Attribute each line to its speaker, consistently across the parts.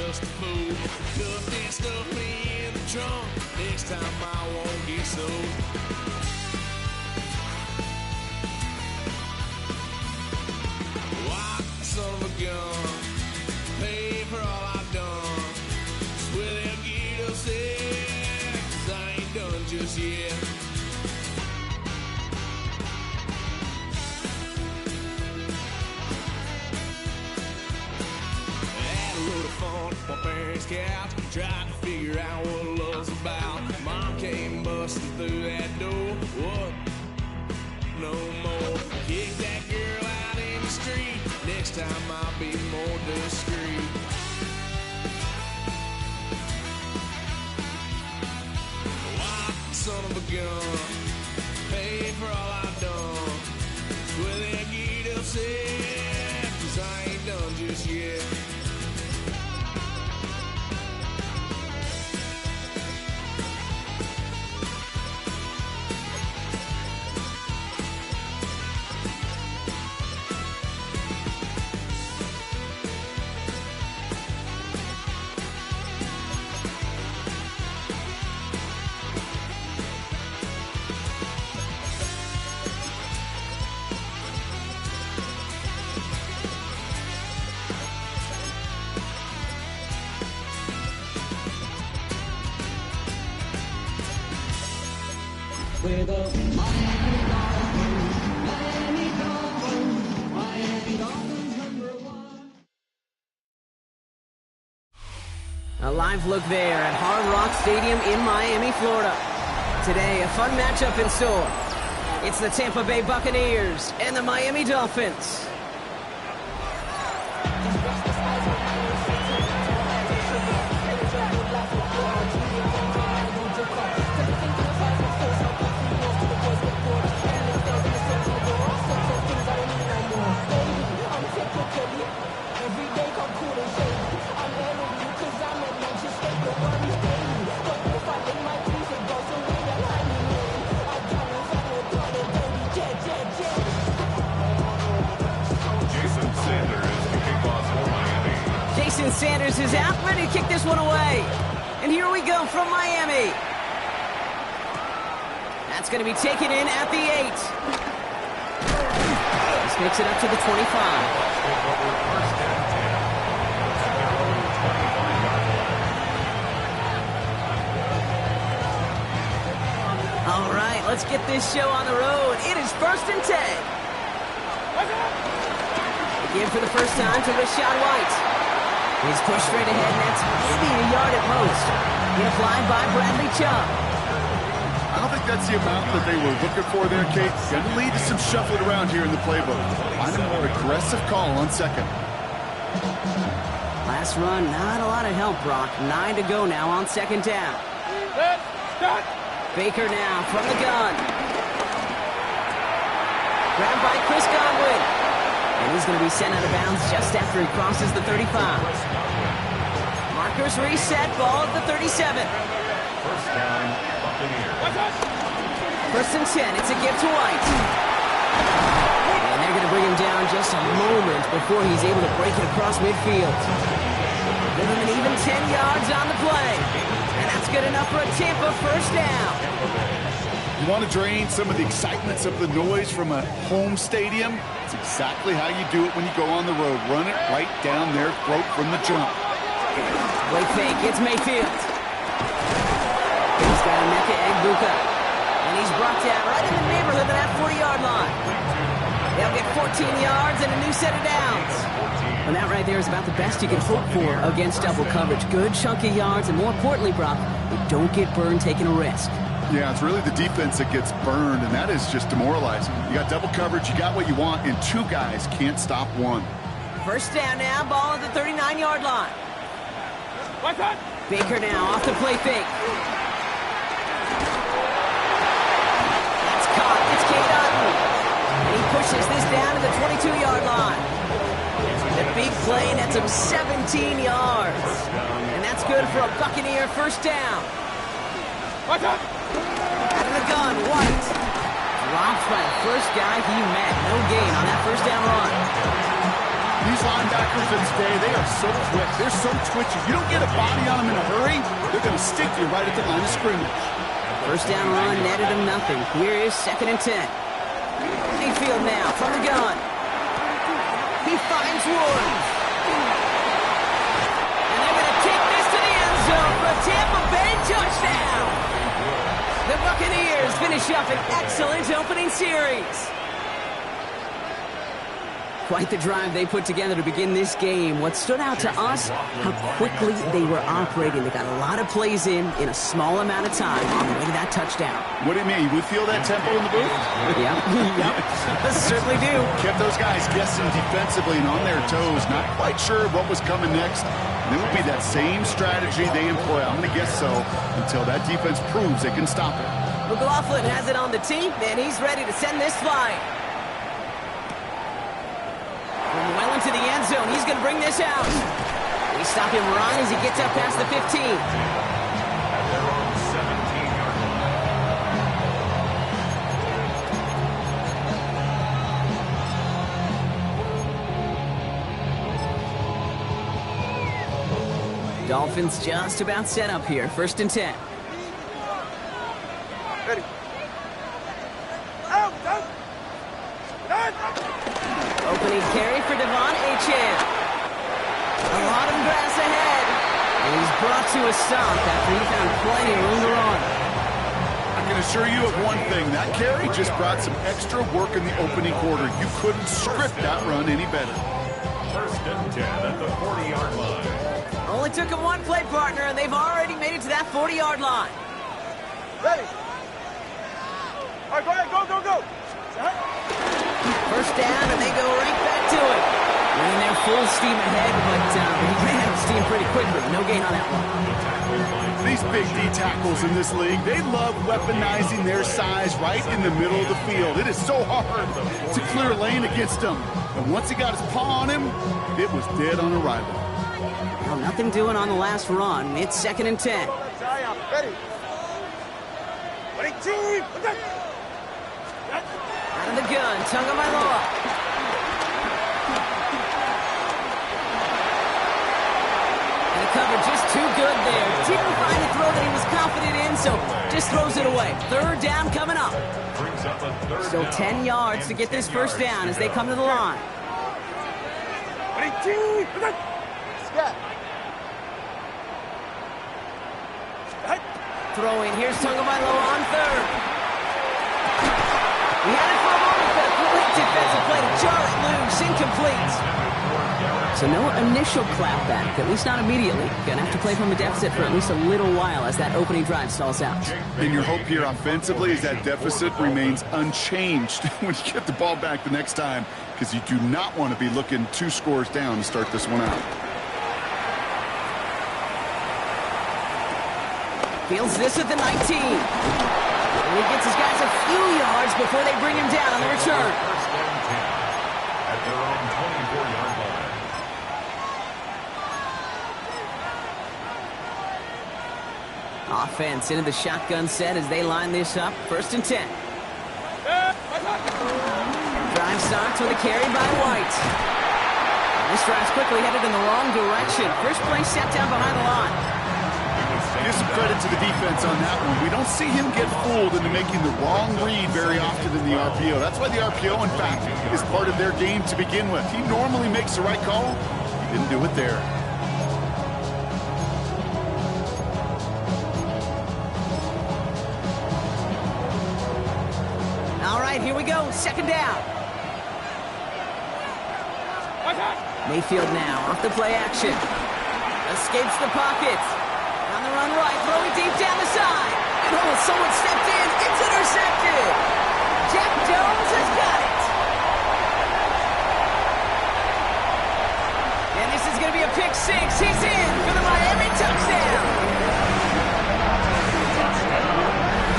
Speaker 1: just a fool. Cuffed and stuffed me in the trunk. Next time I won't get so. Why, son of a gun, pay for all I've done. Swear they'll get upset, 'cause I ain't done just yet. My parents' couch, tried to figure out what love's about. Mom came busting through that door. What? No more. Kick that girl out in the street. Next time I'll be more discreet. Why, son of a gun, pay for all I've done. Swear they'll get upset, 'cause I ain't done just yet.
Speaker 2: We're the Miami Dolphins, Miami Dolphins, Miami Dolphins #1.
Speaker 3: A live look there at Hard Rock Stadium in Miami, Florida. Today, a fun matchup in store. It's the Tampa Bay Buccaneers and the Miami Dolphins. Sanders is out, ready to kick this one away. And here we go from Miami. That's going to be taken in at the 8. This makes it up to the 25. All right, let's get this show on the road. It is 1st and 10. Again for the first time to Rachaad White. He's pushed straight ahead, and that's maybe a yard at most. Applied by Bradley Chubb.
Speaker 4: I don't think that's the amount that they were looking for there, Kate. Going to lead to some shuffling around here in the playbook. Find a more aggressive call on second.
Speaker 3: Last run, not a lot of help, Brock. 9 to go now on 2nd down. Baker now from the gun. Grabbed by Chris Godwin. And he's going to be sent out of bounds just after he crosses the 35. Markers reset, ball at the 37.
Speaker 5: First down, Buccaneers.
Speaker 3: 1st and 10, it's a gift to White. And they're going to bring him down just a moment before he's able to break it across midfield. Give him an even 10 yards on the play. And that's good enough for a Tampa 1st down.
Speaker 4: You want to drain some of the excitements of the noise from a home stadium? It's exactly how you do it when you go on the road. Run it right down their throat from the jump.
Speaker 3: Play fake, it's Mayfield. He's got Emeka Egbuka. And he's brought down right in the neighborhood of that 40-yard line. They'll get 14 yards and a new set of downs. And that right there is about the best you can hope for against double coverage. Good chunky yards, and more importantly, Brock, they don't get burned taking a risk.
Speaker 4: Yeah, it's really the defense that gets burned, and that is just demoralizing. You got double coverage, you got what you want, and 2 guys can't stop one.
Speaker 3: 1st down now, ball at the 39-yard line. Baker now off the play fake. That's caught. It's Cade Otton. And he pushes this down to the 22-yard line. The big play nets him 17 yards. And that's good for a Buccaneer 1st down. Out of the gun, White. Dropped by the first guy he met. No gain on that 1st down run.
Speaker 4: These linebackers of today, they are so quick. They're so twitchy. You don't get a body on them in a hurry, they're going to stick you right at the line of scrimmage.
Speaker 3: First down run netted him nothing. Here is 2nd and 10. Mayfield now from the gun. He finds Woods. And they're going to kick this to the end zone for a Tampa Bay touchdown. The Buccaneers finish up an excellent opening series. Quite the drive they put together to begin this game. What stood out to us, how quickly they were operating. They got a lot of plays in a small amount of time on the way to that touchdown.
Speaker 4: What do you mean? You feel that tempo in the booth?
Speaker 3: Yeah, yep. Certainly do.
Speaker 4: Kept those guys guessing defensively and on their toes, not quite sure what was coming next. And it will be that same strategy they employ. I'm going to guess so until that defense proves they can stop it.
Speaker 3: McLaughlin has it on the tee, and he's ready to send this flying. Well into the end zone. He's going to bring this out. We stop him right as he gets up past the 15.
Speaker 5: At their own 17-yard line.
Speaker 3: Dolphins just about set up here. 1st and 10.
Speaker 6: Ready. Out.
Speaker 3: Opening carry for Devon Achane. A lot of grass ahead. And he's brought to a stop after he found plenty of room to run.
Speaker 4: I can assure you of one thing. That carry just brought some extra work in the opening quarter. You couldn't script that run any better.
Speaker 5: 1st and 10 at the 40-yard line.
Speaker 3: Only took him one play, partner, and they've already made it to that 40-yard line.
Speaker 6: Ready. All right, go ahead. Go.
Speaker 3: First down, and they go right back to it. Running their full steam ahead, but he ran out of steam pretty quickly. No gain on that one.
Speaker 4: These big D tackles in this league, they love weaponizing their size right in the middle of the field. It is so hard to clear a lane against them. And once he got his paw on him, it was dead on arrival.
Speaker 3: Well, nothing doing on the last run. It's 2nd and 10.
Speaker 6: Ready. Team.
Speaker 3: Out of the gun, Tagovailoa. And the cover just too good there. Didn't find a throw that he was confident in, so just throws it away. 3rd down coming up. Still 10 yards to get this first down as they come to the line.
Speaker 6: Team.
Speaker 3: Throwing, here's Tagovailoa on 3rd. He had it for a moment, but a great defensive play to Charlie loose, incomplete. So no initial clapback, at least not immediately. Gonna have to play from a deficit for at least a little while as that opening drive stalls out.
Speaker 4: And your hope here offensively is that deficit remains unchanged when you get the ball back the next time, because you do not want to be looking 2 scores down to start this one out.
Speaker 3: Fields this at the 19. And he gets his guys a few yards before they bring him down on the return.
Speaker 5: 1st and 10 at their own 24-yard line.
Speaker 3: Offense into the shotgun set as they line this up. 1st and 10. Drive starts with a carry by White. This drive's quickly headed in the wrong direction. First play set down behind the line.
Speaker 4: Give some credit to the defense on that one. We don't see him get fooled into making the wrong read very often in the RPO. That's why the RPO, in fact, is part of their game to begin with. He normally makes the right call. He didn't do it there.
Speaker 3: All right, here we go. 2nd down. Mayfield now off the play action. Escapes the pocket. On the run right, throwing deep down the side. And oh, someone stepped in. It's intercepted. Jack Jones has got it. And this is going to be a pick 6. He's in for the Miami touchdown.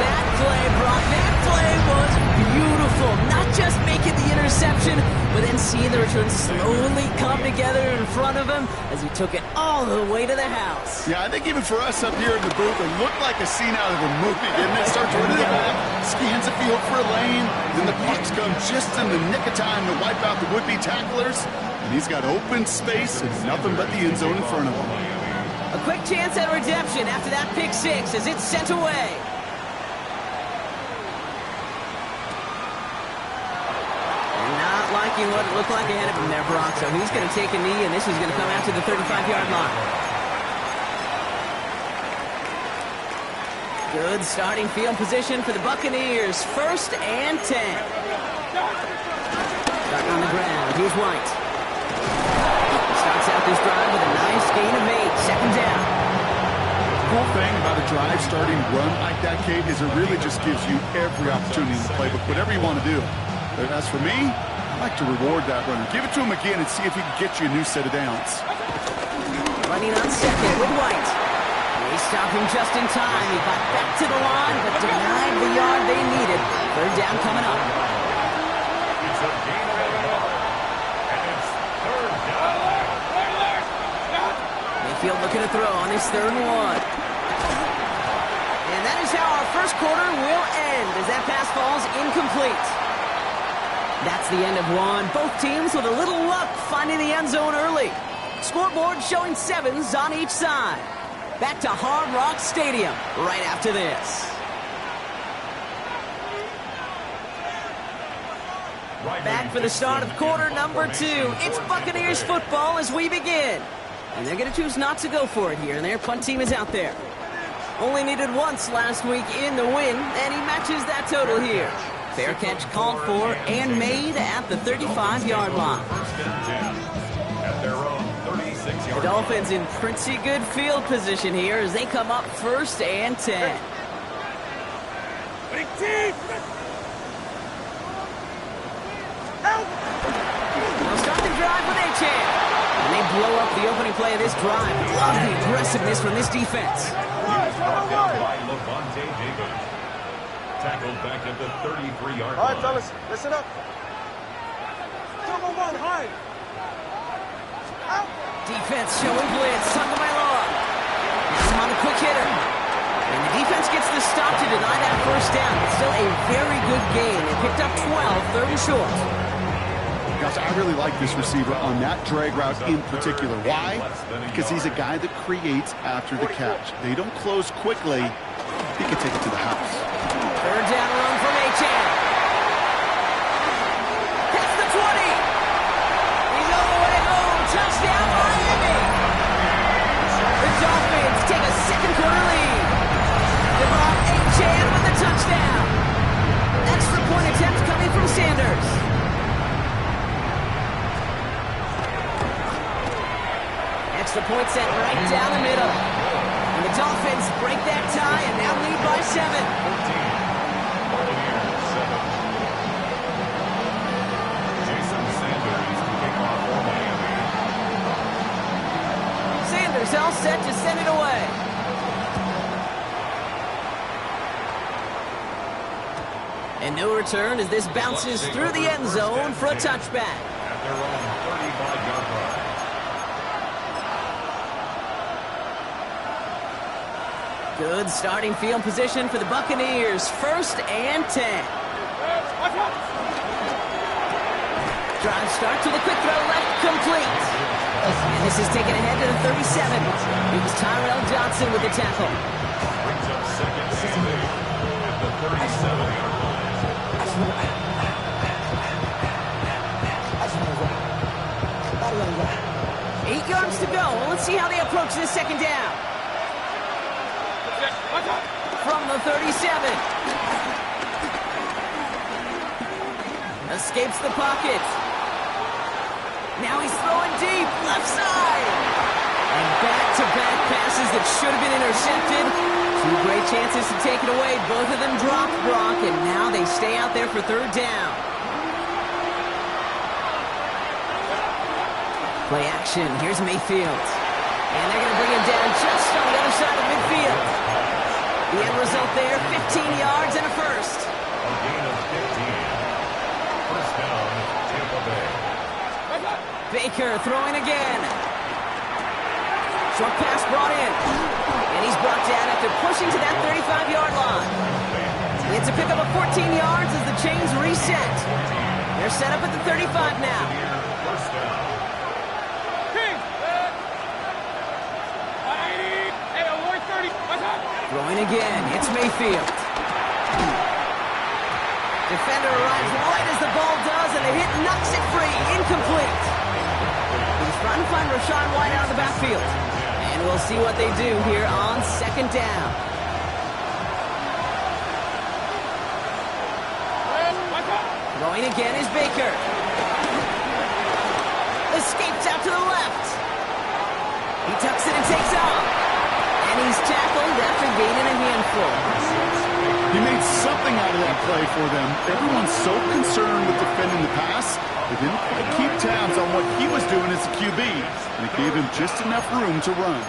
Speaker 3: That play was beautiful. Not just making the interception, but then seeing the return slowly come together in front of him as he took it all the way to the house.
Speaker 4: Yeah, I think even for us up here in the booth, it looked like a scene out of a movie, didn't it? Starts running the back, scans the field for a lane, then the Bucs come just in the nick of time to wipe out the would-be tacklers. And he's got open space and nothing but the end zone in front of him.
Speaker 3: A quick chance at redemption after that pick six as it's sent away. And not liking what it looked like ahead of him there, Brock. So he's going to take a knee, and this is going to come out to the 35-yard line. Good starting field position for the Buccaneers. 1st and 10. Starting on the ground. Here's White. Starts out this drive with a nice gain of 8. 2nd down.
Speaker 4: The cool thing about a drive starting run like that, Kate, is it really just gives you every opportunity in the playbook, whatever you want to do. But as for me, I like to reward that runner. Give it to him again and see if he can get you a new set of downs.
Speaker 3: Running on second with White. They stop him just in time. He got back to the line, but denied the yard they needed. 3rd down coming up.
Speaker 5: It's a gain of 8 yards. And it's 3rd down.
Speaker 3: Mayfield looking to throw on his 3rd and 1. And that is how our first quarter will end as that pass falls incomplete. That's the end of one. Both teams with a little luck finding the end zone early. Scoreboard showing 7s on each side. Back to Hard Rock Stadium right after this. Back for the start of quarter number 2. It's Buccaneers football as we begin. And they're going to choose not to go for it here, and their punt team is out there. Only needed once last week in the win, and he matches that total here. Fair catch called for and made at the 35-yard line.
Speaker 5: At their own 36-yard
Speaker 3: The Dolphins in pretty good field position here as they come up 1st and 10.
Speaker 6: Big team!
Speaker 3: They'll start the drive with a chance. And they blow up the opening play of this drive. Love the aggressiveness from this defense.
Speaker 5: brought down by Levante Davis. Tackled back at the 33-yard line.
Speaker 6: All right, fellas, listen up. Double one, high. Out.
Speaker 3: Defense showing blitz. Tagovailoa. Now I'm on a quick hitter. And the defense gets the stop to deny that first down. It's still a very good game. They picked up 12, 3rd and short.
Speaker 4: Gosh, I really like this receiver on that drag route in particular. Why? Because he's a guy that creates after the catch. They don't close quickly. He can take it to the house.
Speaker 3: 3rd down run from Achan. Hits the 20. He's all the way home. Touchdown, Miami. The Dolphins take a second quarter lead. Devon Achan with the touchdown. Extra point attempt coming from Sanders. Extra point set right down the middle. And the Dolphins break that tie and now lead by 7.
Speaker 5: 14. Buccaneers 7. Jason Sanders to kick off for Miami.
Speaker 3: Sanders all set to send it away. And no return as this bounces through the end zone for a touchback.
Speaker 5: At their own 35-yard line.
Speaker 3: Good starting field position for the Buccaneers. 1st and 10. Drive start to the quick throw left, complete. And this is taken ahead to the 37. It was Tyrell Johnson with the tackle.
Speaker 5: Brings up second and 8 at the 37-yard line.
Speaker 3: 8 yards to go. Well, let's see how they approach this second down. From the 37. Escapes the pocket. Now he's throwing deep, left side. And back-to-back passes that should have been intercepted. 2 great chances to take it away. Both of them dropped, Brock, and now they stay out there for 3rd down. Play action. Here's Mayfield. And they're going to bring him down just on the other side of midfield. The end result there, 15 yards and a first.
Speaker 5: A gain of 15. First down, Tampa Bay.
Speaker 3: Baker throwing again. Short pass brought in. And he's brought down after pushing to that 35-yard line. It's a pickup of 14 yards as the chains reset. They're set up at the 35 now.
Speaker 5: First down.
Speaker 3: Throwing again. It's Mayfield. Defender arrives right as the ball does, and the hit knocks it free. Incomplete. He's trying to find Rashawn White out of the backfield. And we'll see what they do here on second down. Throwing again is Baker. Escapes out to the left. He tucks it and takes off. And he's tackled after gaining a handful.
Speaker 4: He made something out of that play for them. Everyone's so concerned with defending the pass, they didn't quite keep tabs on what he was doing as a QB. And it gave him just enough room to run.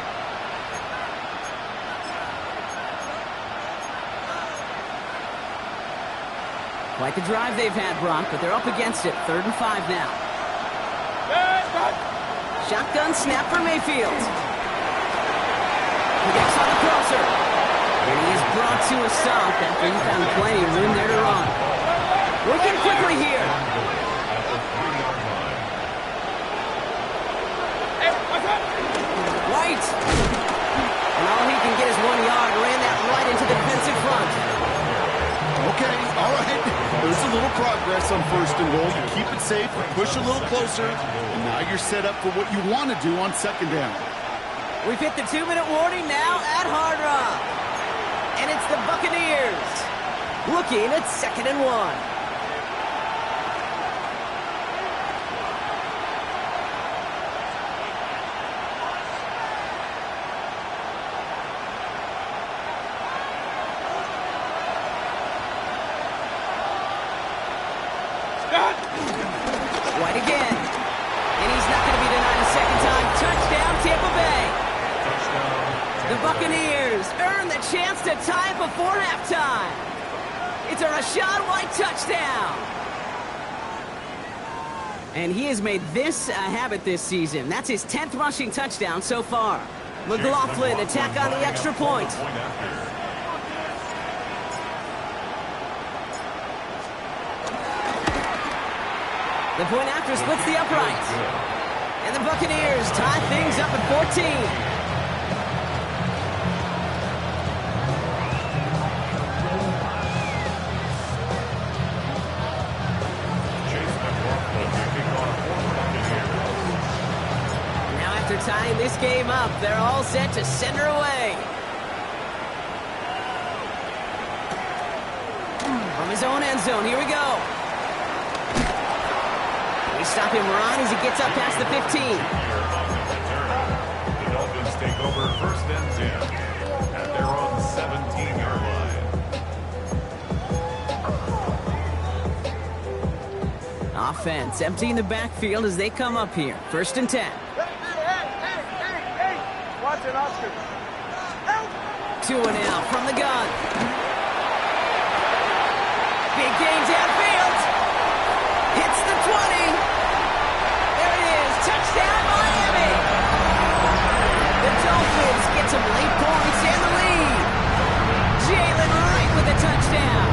Speaker 3: Quite the drive they've had, Brock, but they're up against it. 3rd and 5 now. Shotgun snap for Mayfield. He gets on the crosser. And he is brought to a stop after he found plenty of room there to run. Working quickly here. White. And all he can get is 1 yard. Ran that right into the defensive front.
Speaker 4: Okay, all right. There's a little progress on 1st and goal. You keep it safe, push a little closer, and now you're set up for what you want to do on 2nd down.
Speaker 3: We've hit the 2-minute warning now at Hard Rock. And it's the Buccaneers looking at 2nd and 1. White again. And he's not going to be denied a second time. Touchdown, Tampa Bay. The Buccaneers earn the chance to tie it before halftime. It's a Rachaad White touchdown. And he has made this a habit this season. That's his 10th rushing touchdown so far. McLaughlin attack on the extra point. The point after splits the uprights. And the Buccaneers tie things up at 14. Now after tying this game up, they're all set to send her away. From his own end zone, here we go. Stop him right as he gets up past the 15.
Speaker 5: The Dolphins take over 1st and 10 at their own 17-yard line.
Speaker 3: Offense emptying the backfield as they come up here. 1st and 10.
Speaker 6: Hey! Watch it, Oscar. Help!
Speaker 3: 2-0 from the gun. Big gain downfield. Hits the 20. Touchdown, Miami! The Dolphins get some late points and the lead. Jalen Wright with a touchdown.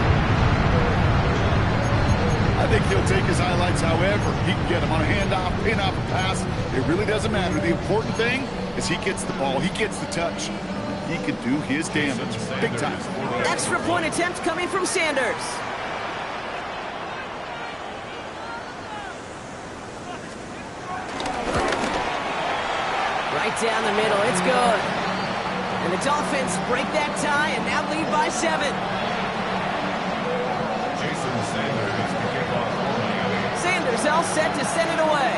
Speaker 4: I think he'll take his highlights however he can get them on a handoff, pin-off, pass. It really doesn't matter. The important thing is he gets the ball, he gets the touch. He can do his damage. Big time.
Speaker 3: Extra point attempt coming from Sanders. Right down the middle, it's good. And the Dolphins break that tie and now lead by 7.
Speaker 5: Jason Sanders is the kickoff for Miami.
Speaker 3: Sanders all set to send it away.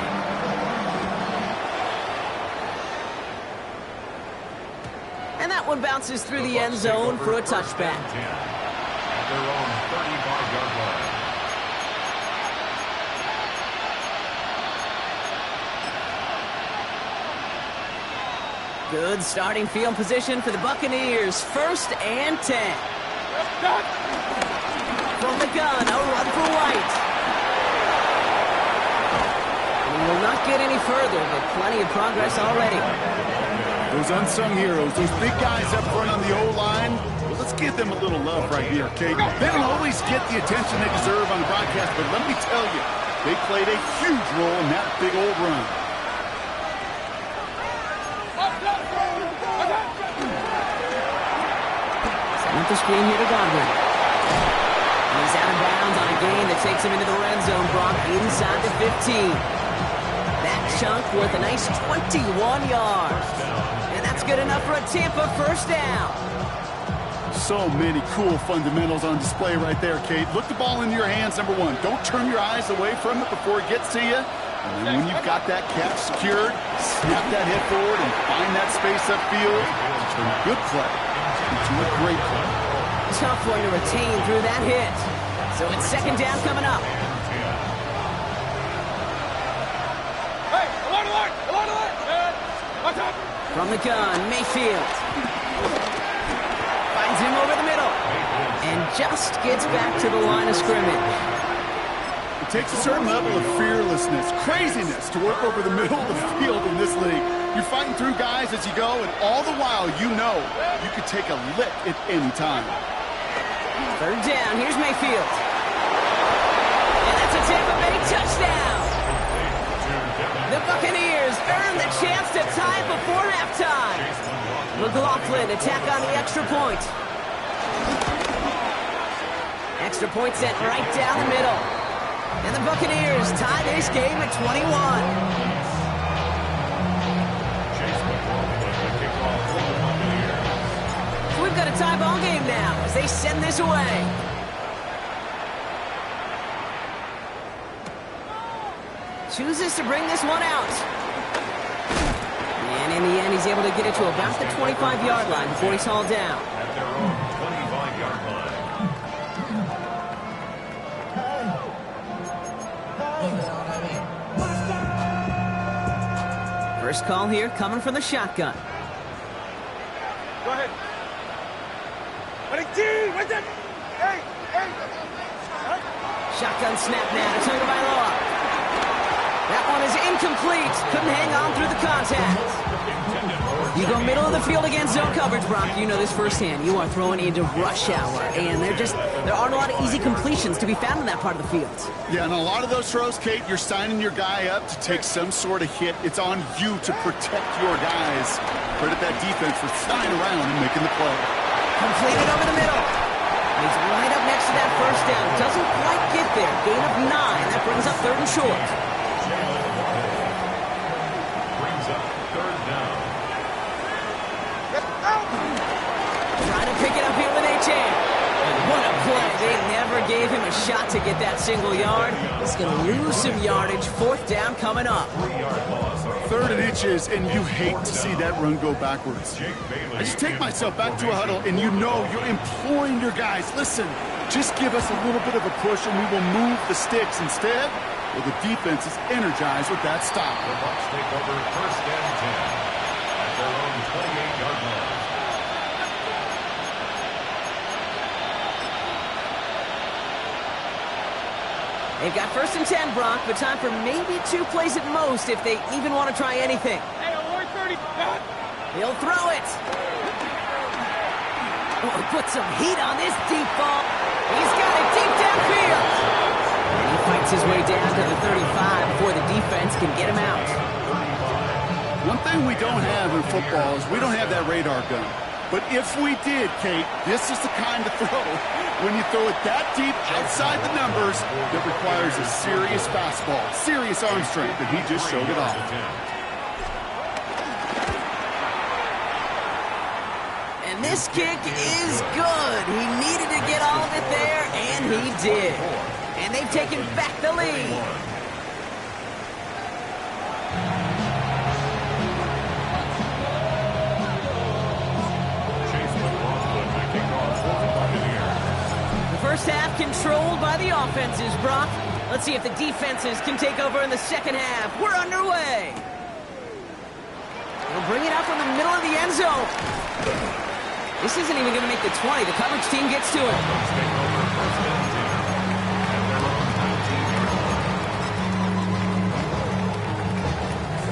Speaker 3: And that one bounces through the end zone for a touchback.
Speaker 5: At their own 35-yard line.
Speaker 3: Good starting field position for the Buccaneers. 1st and 10. From the gun, a run for White. We will not get any further, but plenty of progress already.
Speaker 4: Those unsung heroes, those big guys up front on the O-line, well, let's give them a little love right here, okay? They don't always get the attention they deserve on the broadcast, but let me tell you, they played a huge role in that big old run.
Speaker 3: off the screen here to Godwin. He's out of bounds on a gain that takes him into the red zone, Brock, inside the 15. That chunk worth a nice 21 yards. And that's good enough for a Tampa first down.
Speaker 4: So many cool fundamentals on display right there, Kate. Look the ball into your hands, number one. Don't turn your eyes away from it before it gets to you. And then when you've got that catch secured, snap that head forward and find that space upfield to turn a good play into a great play.
Speaker 3: Tough one to retain through that hit. So it's second down coming up.
Speaker 6: Hey, along the line! Along the line! Watch out!
Speaker 3: From the gun, Mayfield. Finds him over the middle. And just gets back to the line of scrimmage.
Speaker 4: It takes a certain level of fearlessness, craziness to work over the middle of the field in this league. You're fighting through guys as you go, and all the while you know you could take a lick at any time.
Speaker 3: Third down, here's Mayfield. And that's a Tampa Bay touchdown. The Buccaneers earn the chance to tie it before halftime. McLaughlin attack on the extra point. Extra point sent right down the middle. And the Buccaneers tie this game at 21. So we've got a tie ball game now as they send this away. Chooses to bring this one out. And in the end, he's able to get it to about the 25-yard line before he's hauled down.
Speaker 5: At their own 25-yard line.
Speaker 3: First call here coming from the shotgun.
Speaker 6: Go ahead. Wait there! Hey!
Speaker 3: Shotgun snap now to Tagovailoa. That one is incomplete. Couldn't hang on through the contact. You go middle of the field against zone coverage, Brock. You know this firsthand. You are throwing into rush hour, and there aren't a lot of easy completions to be found in that part of the field.
Speaker 4: Yeah, and a lot of those throws, Kate, you're signing your guy up to take some sort of hit. It's on you to protect your guys. Credit that defense for flying around and making the play.
Speaker 3: Completed over the middle. He's right up next to that first down. Doesn't quite get there. Gain of 9. That brings up third and short.
Speaker 5: Brings up third down.
Speaker 3: Trying to pick it up here with Achane. And what a play. They never gave him a shot to get that single yard. He's going to lose some yardage. Fourth down coming up.
Speaker 5: 3-yard loss.
Speaker 4: Third and inches, and you hate to see that run go backwards. I just take myself back to a huddle, and you know you're imploring your guys, listen, just give us a little bit of a push, and we will move the sticks. Instead, well, the defense is energized with that stop.
Speaker 5: The Bucs take over first and 10 at their own 28-yard line.
Speaker 3: They've got first and 10, Brock, but time for maybe 2 plays at most if they even want to try anything.
Speaker 6: Hey, Award 30.
Speaker 3: He'll throw it. Oh, put some heat on this deep ball. He's got it deep downfield. And he fights his way down to the 35 before the defense can get him out.
Speaker 4: One thing we don't have in football is we don't have that radar gun. But if we did, Kate, this is the kind of throw, when you throw it that deep outside the numbers, that requires a serious fastball, serious arm strength, and he just showed it off.
Speaker 3: And this kick is good. He needed to get all of it there, and he did. And they've taken back the lead. First half controlled by the offenses, Brock. Let's see if the defenses can take over in the second half. We're underway. They'll bring it out from the middle of the end zone. This isn't even going to make the 20. The coverage team gets to it.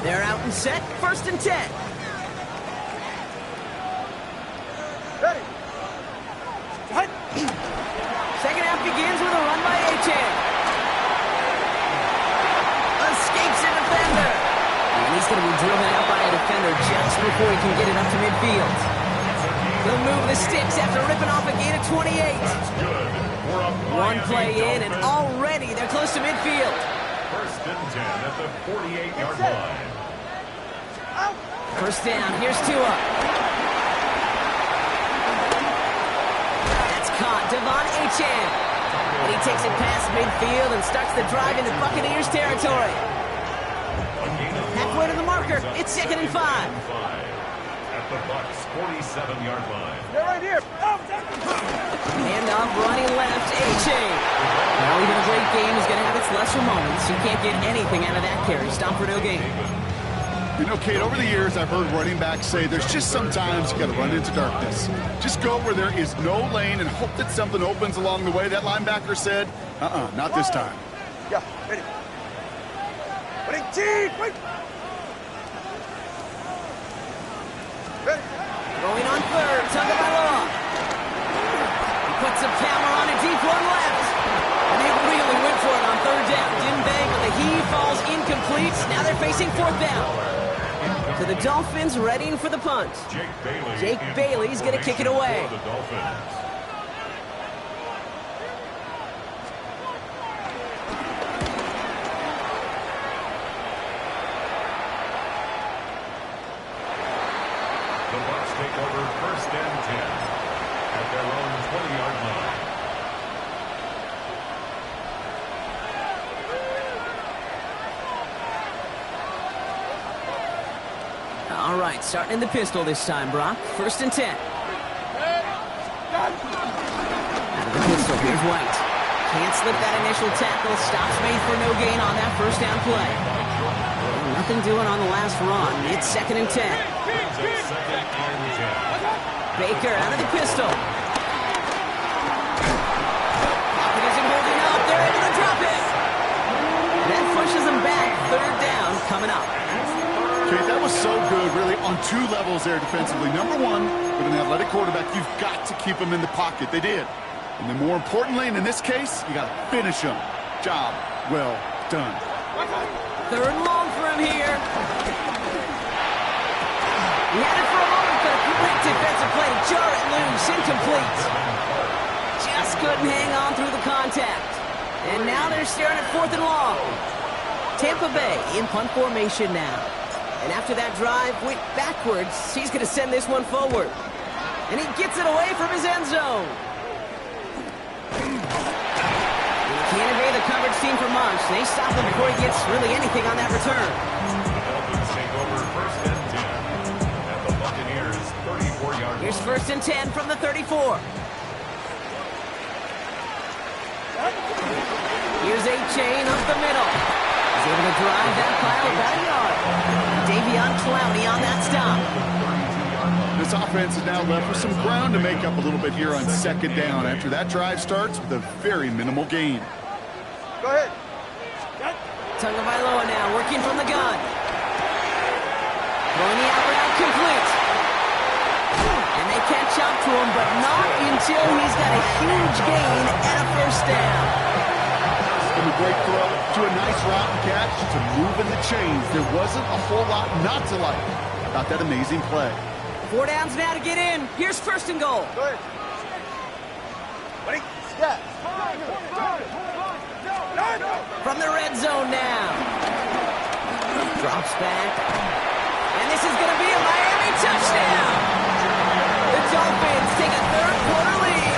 Speaker 3: They're out and set. First and 10.
Speaker 6: Ready.
Speaker 3: Second half begins with a run by Achane. Escapes a defender. And he's going to be driven out by a defender just before he can get it up to midfield. The to move the sticks after ripping off a gain of 28.
Speaker 5: That's good. We're up
Speaker 3: One play in, and already they're close to midfield.
Speaker 5: First and 10 at the 48-yard line.
Speaker 3: First down, here's Tua. That's caught, Devon Achane. And he takes it past midfield and starts the drive into Buccaneers territory. Halfway to the marker, it's 2nd and 5.
Speaker 5: At the Bucs' 47-yard line.
Speaker 6: They're right here.
Speaker 3: Handoff running left, Achane. Now even a great game is going to have its lesser moments. You can't get anything out of that carry. Stop for no gain.
Speaker 4: You know, Kate, over the years, I've heard running backs say there's just sometimes you got to run into darkness. Just go where there is no lane and hope that something opens along the way. That linebacker said, not this time.
Speaker 6: Yeah, ready. Ready, T, wait. Ready.
Speaker 3: Going on third, Tagovailoa. He puts some power on a deep one left. And they really went for it on third down. Didn't they? But the heave falls incomplete. Now they're facing 4th down. So the Dolphins readying for the punt. Jake Bailey's going to kick it away.
Speaker 5: The Dolphins. The Bucs take over first and 10 at their own 20-yard line.
Speaker 3: All right, starting in the pistol this time, Brock. First and 10. Out of the pistol, here's White. Can't slip that initial tackle. Stops made for no gain on that first down play. Nothing doing on the last run. It's 2nd and 10. Baker out of the pistol. Pocket isn't holding up. They're able to drop it. That pushes them back. Third down coming up.
Speaker 4: Okay, that was so good, really, on 2 levels there defensively. Number one, with an athletic quarterback, you've got to keep him in the pocket. They did. And then more importantly, and in this case, you got to finish him. Job well done.
Speaker 3: Third and long for him here. He had it for a moment, but a great defensive play. Jar it loose, incomplete. Just couldn't hang on through the contact. And now they're staring at 4th and long. Tampa Bay in punt formation now. And after that drive went backwards, he's going to send this one forward. And he gets it away from his end zone. He can't evade the coverage team for much. They stop him before he gets really anything on that return.
Speaker 5: The Dolphins take over first and 10 at the Buccaneers' 34-yard line.
Speaker 3: Here's first and 10 from the 34. Here's Achane up the middle. He's able to drive that pile about a yard. Davion Clowney on that stop.
Speaker 4: This offense is now left with some ground to make up a little bit here on 2nd down after that drive starts with a very minimal gain.
Speaker 6: Go ahead.
Speaker 3: Tagovailoa now working from the gun. Throwing the out route complete. And they catch up to him, but not until he's got a huge gain and a first down.
Speaker 4: And a great throw to a nice route and catch to move in the chains. There wasn't a whole lot not to like about that amazing play.
Speaker 3: 4 downs now to get in. Here's first and goal.
Speaker 6: Go ahead. Ready? Yeah.
Speaker 3: From the red zone now. Drops back. And this is going to be a Miami touchdown. The Dolphins take a third-quarter lead.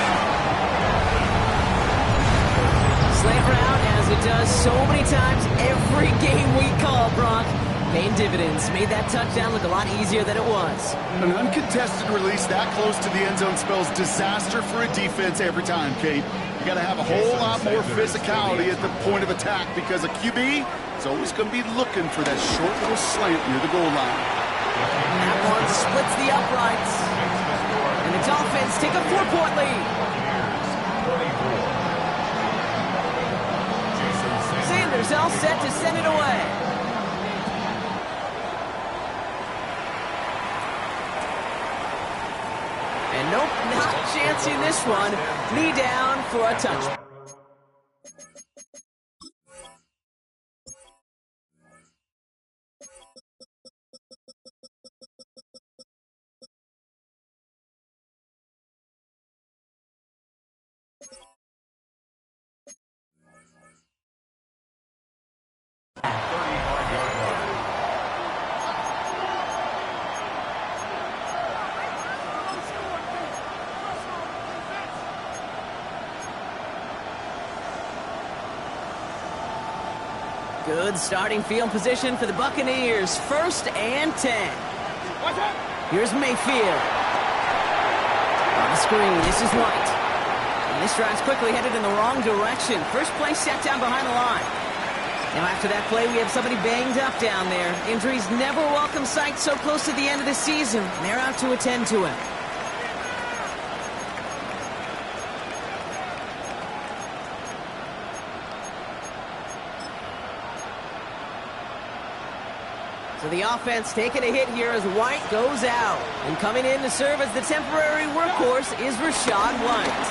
Speaker 3: Slant route, as it does so many times every game we call, Brock. Paying dividends. Made that touchdown look a lot easier than it was.
Speaker 4: An uncontested release that close to the end zone spells disaster for a defense every time, Kate. You got to have a whole lot more physicality at the point of attack because a QB is always going to be looking for that short little slant near the goal line.
Speaker 3: That one splits the uprights. And the Dolphins take a 4-point lead. Sanders all set to send it away. And nope, not chancing this one. Knee down for a touchdown. Good starting field position for the Buccaneers. 1st and 10. Here's Mayfield. On the screen, this is White. And this drive's quickly headed in the wrong direction. First play set down behind the line. Now after that play, we have somebody banged up down there. Injuries never welcome sight so close to the end of the season. They're out to attend to him. So the offense taking a hit here as White goes out. And coming in to serve as the temporary workhorse is Rachaad White.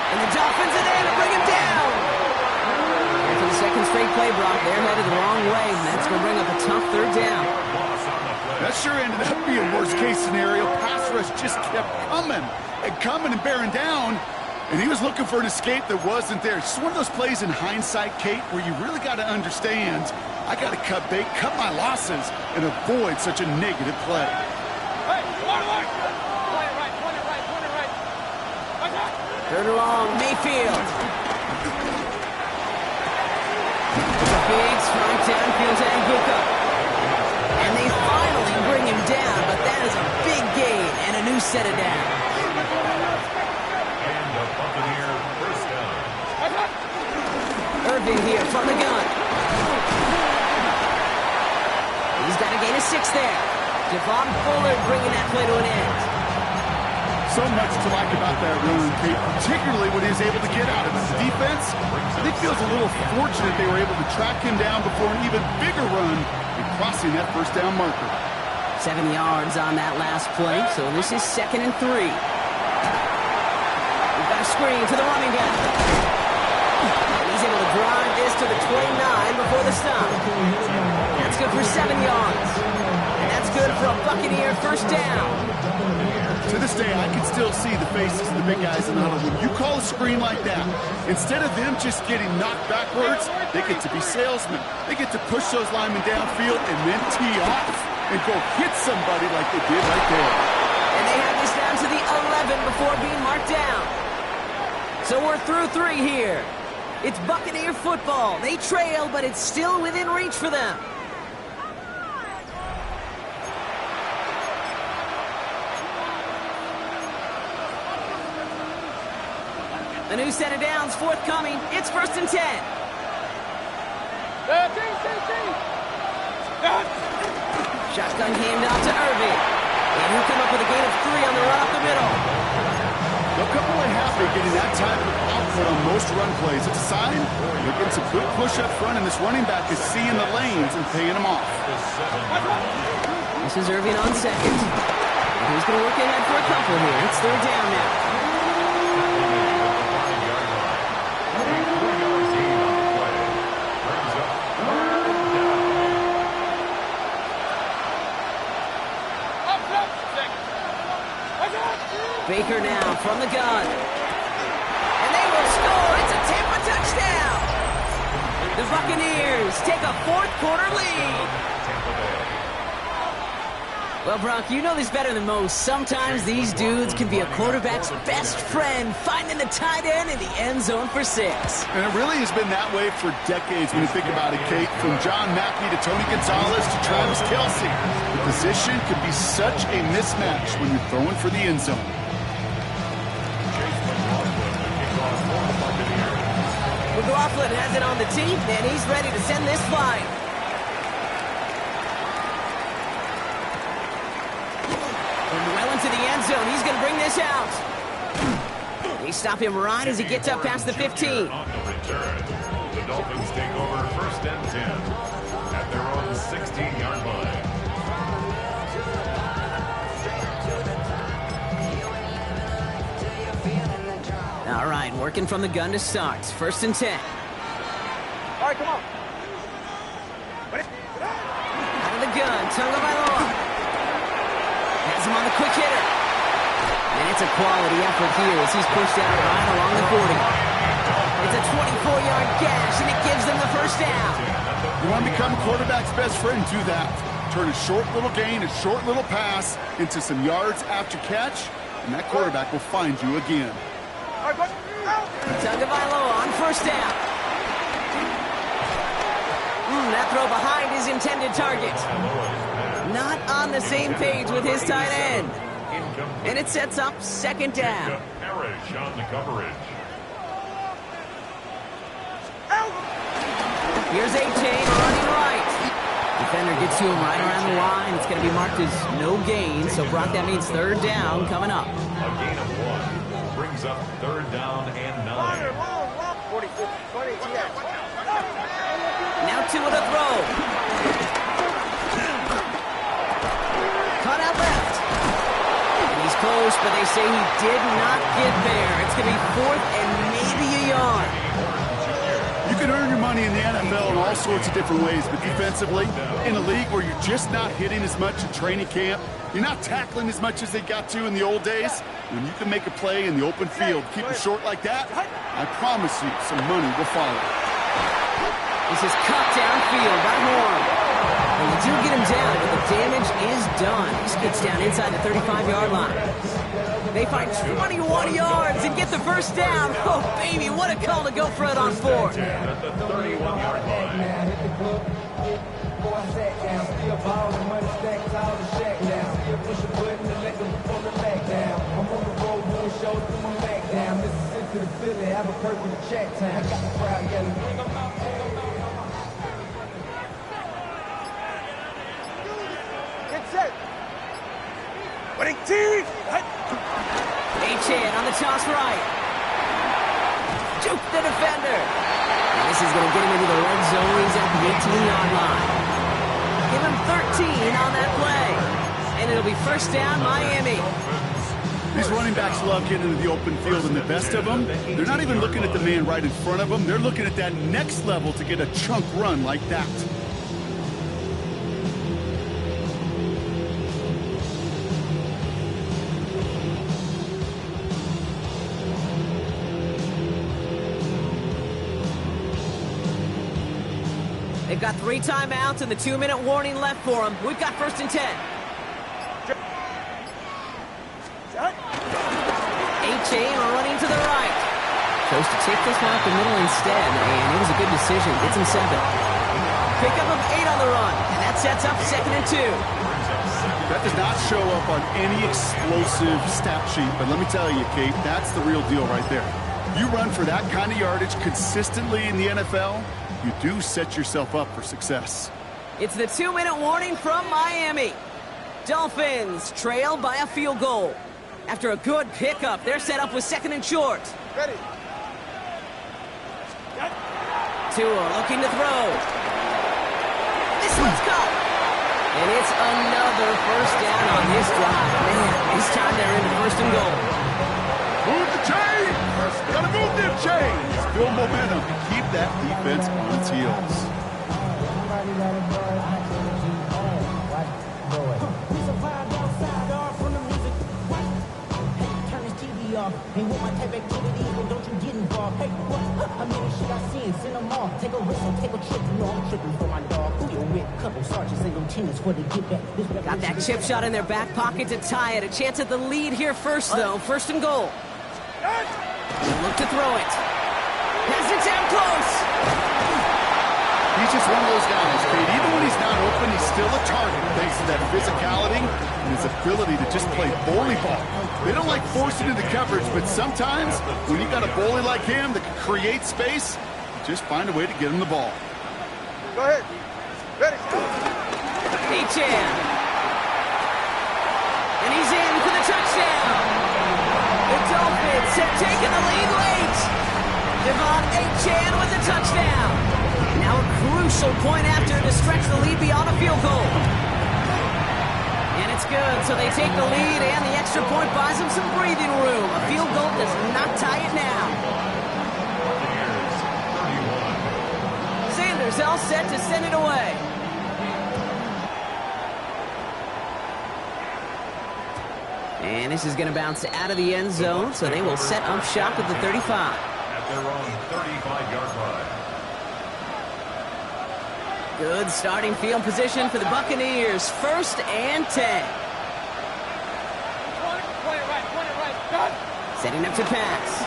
Speaker 3: And the Dolphins are there to bring him down. After the second straight play, Brock, they're headed the wrong way. And that's going to bring up a tough 3rd down.
Speaker 4: That sure ended up being worst-case scenario. Pass rush just kept coming and bearing down. And he was looking for an escape that wasn't there. It's just one of those plays in hindsight, Kate, where you really got to understand, I got to cut bait, cut my losses, and avoid such a negative play.
Speaker 6: Hey, point it right.
Speaker 3: 3rd and long, Mayfield. It's a big strike downfield to Anguka. And they finally bring him down, but that is a big gain and a new set of downs.
Speaker 5: Buccaneer first down.
Speaker 3: Irving here from the gun. He's got a gain of 6 there. Javon Bullard bringing that play to an end.
Speaker 4: So much to like about that run, Kate, particularly when he was able to get out of it. The defense, I think, feels a little fortunate they were able to track him down before an even bigger run and crossing that 1st down marker.
Speaker 3: 7 yards on that last play, so this is 2nd and 3. Screen to the running back. He's able to drive this to the 29 before the stop. That's good for 7 yards. And that's good for a Buccaneer 1st down.
Speaker 4: To this day, I can still see the faces of the big guys in the huddle. When you call a screen like that, instead of them just getting knocked backwards, they get to be salesmen. They get to push those linemen downfield and then tee off and go hit somebody like they did right there.
Speaker 3: And they have this down to the 11 before being marked down. So we're through 3 here. It's Buccaneer football. They trail, but it's still within reach for them. The new set of downs forthcoming. It's 1st and 10. Shotgun handoff to Irving. And he'll come up with a gain of 3 on the run up the middle.
Speaker 4: They'll come away happy getting that type of output on most run plays. It's a sign they're getting some good push up front, and this running back is seeing the lanes and paying them off.
Speaker 3: This is Irving on 2nd. He's going to look ahead for a couple here. It's 3rd down now. Baker now from the gun. And they will score. It's a Tampa touchdown. The Buccaneers take a 4th quarter lead. Well, Brock, you know this better than most. Sometimes these dudes can be a quarterback's best friend, finding the tight end in the end zone for 6.
Speaker 4: And it really has been that way for decades when you think about it, Kate. From John Mackey to Tony Gonzalez to Travis Kelce. The position can be such a mismatch when you're throwing for the end zone.
Speaker 3: McLaughlin has it on the tee, and he's ready to send this flying. And well into the end zone, he's going to bring this out. They stop him right as he gets up past the 15.
Speaker 5: On the return, the Dolphins take over 1st and 10 at their own 16-yard line.
Speaker 3: All right, working from the gun to start. 1st and 10.
Speaker 6: All right, come on.
Speaker 3: Out of the gun, Tagovailoa. Has him on the quick hitter. And it's a quality effort here as he's pushed out right along the 40. It's a 24-yard gash, and it gives them the 1st down.
Speaker 4: You want to become a quarterback's best friend, do that. Turn a short little gain, a short little pass into some yards after catch, and that quarterback will find you again.
Speaker 3: Tagovailoa on 1st down. That throw behind his intended target. Not on the same page with his tight end. And it sets up second down.
Speaker 5: Parrish on the coverage.
Speaker 3: Here's A-Chain running right. Defender gets to him right around the line. It's going to be marked as no gain. So, Brock, that means third down coming up.
Speaker 5: A gain of 1 brings up third down and 9.
Speaker 6: 40, 50, 20, yeah.
Speaker 3: Now Tua to throw. Cut out left. And he's close, but they say he did not get there. It's going to be fourth and maybe a yard.
Speaker 4: You can earn your money in the NFL in all sorts of different ways, but defensively, in a league where you're just not hitting as much in training camp, you're not tackling as much as they got to in the old days, when you can make a play in the open field, keep it short like that, I promise you some money will follow.
Speaker 3: This is cut downfield by Horn. And you do get him down, but the damage is done. He gets down inside the 35-yard line. They find 21 yards and get the first down. Oh, baby, what a call to go for it on 4.
Speaker 5: At the 31-yard line.
Speaker 6: Get set. Winning team.
Speaker 3: A-Chan on the toss right. Juke the defender. And this is going to get him into the red zone. He's at the 18-yard line. Give him 13 on that play. And it'll be first down, Miami.
Speaker 4: These running backs love getting into the open field, and the best of them, they're not even looking at the man right in front of them. They're looking at that next level to get a chunk run like that.
Speaker 3: They've got 3 timeouts and the 2-minute warning left for them. We've got first and 10. A-Chain running to the right. Chose to take this one up the middle instead, and it was a good decision. Gets him 7. Pickup of 8 on the run, and that sets up second and 2.
Speaker 4: That does not show up on any explosive stat sheet, but let me tell you, Kate, that's the real deal right there. You run for that kind of yardage consistently in the NFL, you do set yourself up for success.
Speaker 3: It's the 2-minute warning from Miami. Dolphins trail by a field goal. After a good pickup, they're set up with second and short.
Speaker 6: Ready.
Speaker 3: Tua looking to throw. This one's caught. And it's another first down on this drive. Man, this time they're into first and goal.
Speaker 4: Move the chains! Gotta move them chains! Build momentum and keep that defense on its heels.
Speaker 7: Hey, what my type activities, well, don't you get involved. Hey, what? I mean, shit I seen, send them off. Take a whistle, take a trip, you know I'm tripping for my dog. Who you with? Couple sergeants and lieutenants for the get back.
Speaker 3: Got that chip shot in their back pocket to tie it. A chance at the lead here first, though. First and goal. Look to throw it. Has it down close.
Speaker 4: He's just one of those guys, Kate. Even when he's not open, he's still a target thanks to that physicality and his ability to just play bully ball. They don't like forcing into coverage, but sometimes when you got a bully like him that can create space, just find a way to get him the ball.
Speaker 6: Go ahead. Ready.
Speaker 3: A-Chan. And he's in for the touchdown. The Dolphins have taken the lead late. Devon A-Chan with the touchdown. Now a crucial point after to stretch the lead beyond a field goal. And it's good, so they take the lead, and the extra point buys them some breathing room. A field goal does not tie it now. Sanders all set to send it away. And this is going to bounce out of the end zone, so they will set up shop at the 35.
Speaker 5: At their own 35-yard line.
Speaker 3: Good starting field position for the Buccaneers. First and 10. Setting up to pass.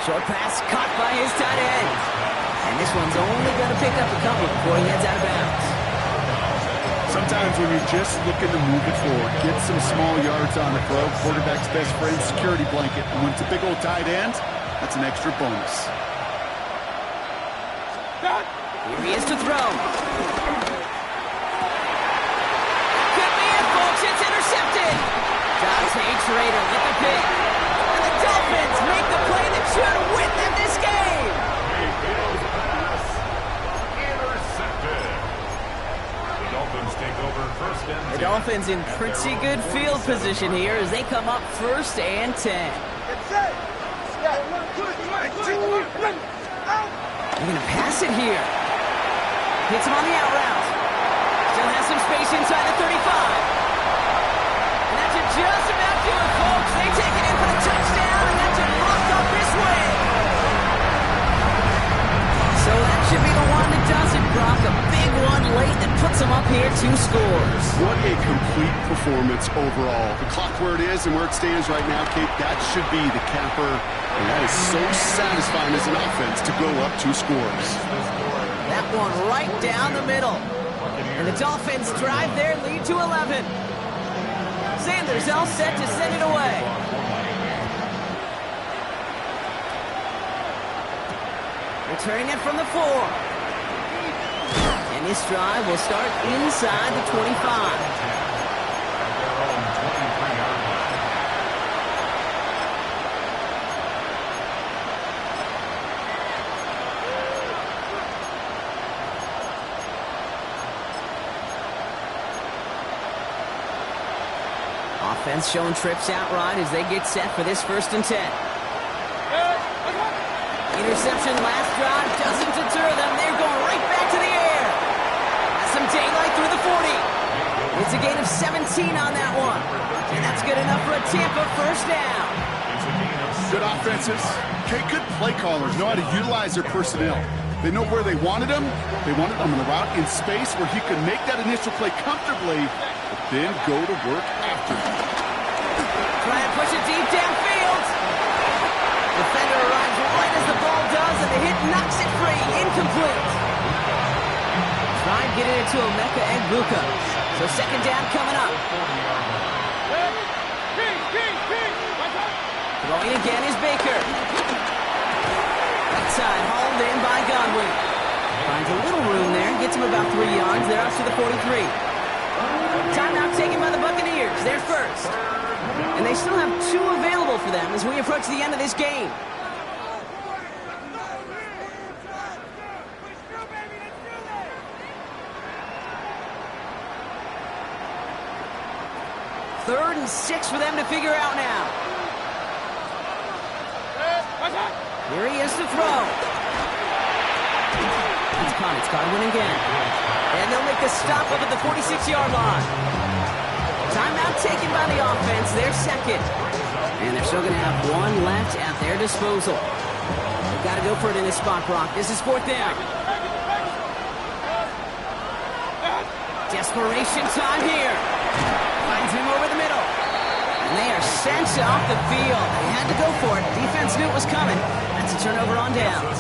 Speaker 3: Short pass caught by his tight end. And this one's only going to pick up a couple before he heads out of bounds.
Speaker 4: Sometimes when you're just looking to move it forward, get some small yards on the throw, quarterback's best friend, security blanket. And when it's a big old tight end, that's an extra bonus.
Speaker 3: Here he is to throw. Could be it, folks. It's intercepted. Dante Trader with the pick. And the Dolphins make the play that should win them this game.
Speaker 5: Intercepted. The Dolphins take over first and 10.
Speaker 3: The Dolphins in pretty good field position here as they come up first and 10. They're going to pass it here. Hits him on the out route. Still has some space inside the 35. And that should just about do it, folks. They take it in for the touchdown, and that should lock up this win. So that should be the one that does it, Brock. A big one late that puts them up here 2 scores.
Speaker 4: What a complete performance overall. The clock where it is and where it stands right now, Kate, that should be the capper. And that is so satisfying as an offense to go up 2 scores.
Speaker 3: That one right down the middle. And the Dolphins drive their lead to 11. Sanders all set to send it away. Returning it from the 4. And this drive will start inside the 25. Offense showing trips out right as they get set for this first and 10. Interception last drive doesn't deter them. They're going right back to the air. Has some daylight through the 40. It's a gain of 17 on that one. And that's good enough for a Tampa first down.
Speaker 4: Good offenses. Good play callers know how to utilize their personnel. They know where they wanted him. They wanted him on the route in space where he could make that initial play comfortably, but then go to work after.
Speaker 3: Try and push it deep downfield. Defender arrives right as the ball does, and the hit knocks it free. Incomplete. Try and get it into Emeka Egbuka. So second down coming up. Throwing again is Baker. Outside, hauled in by Godwin. Finds a little room there, gets him about 3 yards. They're up to the 43. Timeout taken by the Buccaneers. They're first. And they still have 2 available for them as we approach the end of this game. Third and 6 for them to figure out now. Here he is to throw. It's caught. It's Godwin again. And they'll make the stop up at the 46-yard line. Timeout taken by the offense. They're second. And they're still going to have 1 left at their disposal. They've got to go for it in this spot, Brock. This is 4th down. Desperation time here. Finds him over the middle. And they are sent off the field. They had to go for it. Defense knew it was coming. That's a turnover on downs.